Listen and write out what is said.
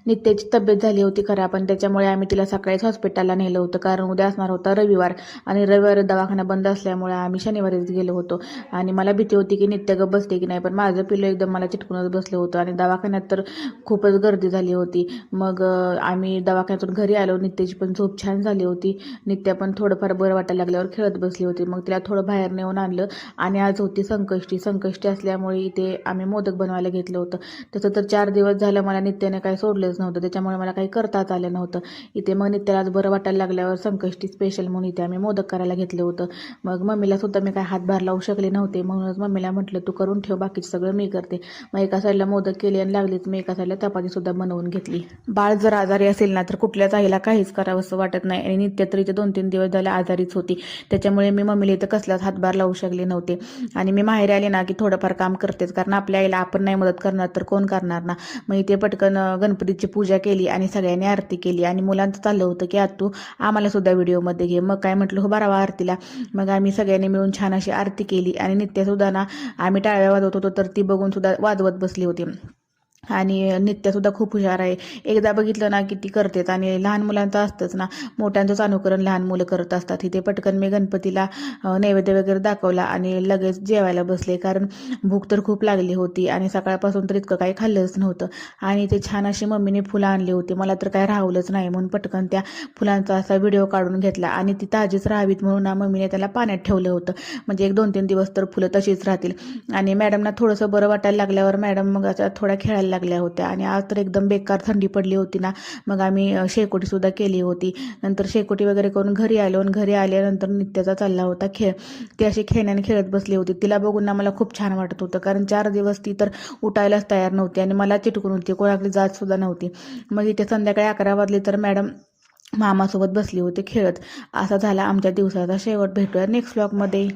नित्याची तब्येत झाली होती खराब, पण त्याच्यामुळे आम्ही तिला सकाळीच हॉस्पिटलला नेलं होतं, कारण उद्या असणार होता रविवार आणि रविवारी दवाखाना बंद असल्यामुळे आम्ही शनिवारीच गेलो होतो. आणि मला भीती होती की नित्य गप बसते की नाही, पण माझं पिल्लू एकदम मला चिटकूनच बसलं होतं आणि दवाखान्यात तर खूपच गर्दी झाली होती. मग आम्ही दवाखान्यातून घरी आलो. नित्याची पण झोप छान झाली होती. नित्या पण थोडंफार बरं वाटायला लागल्यावर खेळत बसली होती. मग तिला थोडं बाहेर नेऊन आणलं आणि आज होती संकष्टी असल्यामुळे इथे आम्ही मोदक बनवायला घेतलं होतं. तसं तर 4 दिवस झालं मला नित्याने काही सोडलंच नव्हतं, त्याच्यामुळे मला काही करताच आलं नव्हतं. इथे मग नित्याला आज बरं वाटायला लागल्यावर संकष्टी स्पेशल म्हणून इथे आम्ही मोदक करायला घेतलं होतं. मग मम्मीला सुद्धा मी काय हातभार लावू शकले नव्हते, म्हणूनच मम्मीला म्हटलं तू करून ठेव, बाकीचं सगळं मी करते. मग एका साईडला मोदक केले आणि लागलीच मी एका साईडला चपाती सुद्धा बनवून घेतली. बाळ जर आजारी असेल ना तर कुठल्याच आईला काहीच करावं असं वाटत नाही, आणि नित्य तर इथे 2-3 दिवस झाले आजारीच होती. त्याच्यामुळे मी मम्मीला इथं कसलाच हातभार लावू शकले नव्हते. आणि मी माहेरी आले ना की थोडंफार काम करतेच, कारण आपल्या आईला आपण नाही मदत करणार तर कोण करणार ना. मग इथे पटकन गणपतीची पूजा केली आणि सगळ्यांनी आरती केली. आणि मुलांचं चाललं होतं की तू आम्हाला सुद्धा व्हिडिओमध्ये घे. मग काय म्हटलं हो बारावा आरतीला. मग आम्ही सगळ्यांनी मिळून छान अशी आरती केली. आणि नित्य सुद्धा ना आम्ही टाळ्या वाजवत होतो तर ती बघून सुद्धा वाजवत बसली होती. आणि नित्यासुद्धा खूप हुशार आहे. एकदा बघितलं ना की ती करतेच. आणि लहान मुलांचं असतंच ना, मोठ्यांचंच अनुकरण लहान मुलं करत असतात. इथे पटकन मी गणपतीला नैवेद्य वगैरे दाखवला आणि लगेच जेवायला बसले, कारण भूक तर खूप लागली होती आणि सकाळपासून तर इतकं काही खाल्लंच नव्हतं. आणि ते छान अशी मम्मीने फुलं आणली होती, मला तर काय राहवलंच नाही, म्हणून पटकन त्या फुलांचा असा व्हिडिओ काढून घेतला. आणि ती ताजीच राहावीत म्हणून ना मम्मीने त्याला पाण्यात ठेवलं होतं, म्हणजे 1-2-3 दिवस तर फुलं तशीच राहतील. आणि मॅडमना थोडंसं बरं वाटायला लागल्यावर मॅडम मग आता थोड्या खेळायला लागल्या होत्या. आणि आज तर एकदम बेकार थंडी पडली होती ना, मग आम्ही शेकोटी सुद्धा केली होती. नंतर शेकोटी वगैरे करून घरी आलो, आणि घरी आल्यानंतर नित्याचा चालला होता खेळ. ती अशी खेळण्याने खेळत बसली होती. तिला बघून ना मला खूप छान वाटत होतं, कारण 4 दिवस ती तर उठायलाच तयार नव्हती आणि मला चिटकून होती, कोणाकडे जात सुद्धा नव्हती. मग इथे संध्याकाळी 11 वाजले तर मॅडम मामासोबत बसली होती खेळत. असा झाला आमच्या दिवसाचा शेवट. भेटूया नेक्स्ट व्लॉगमध्ये.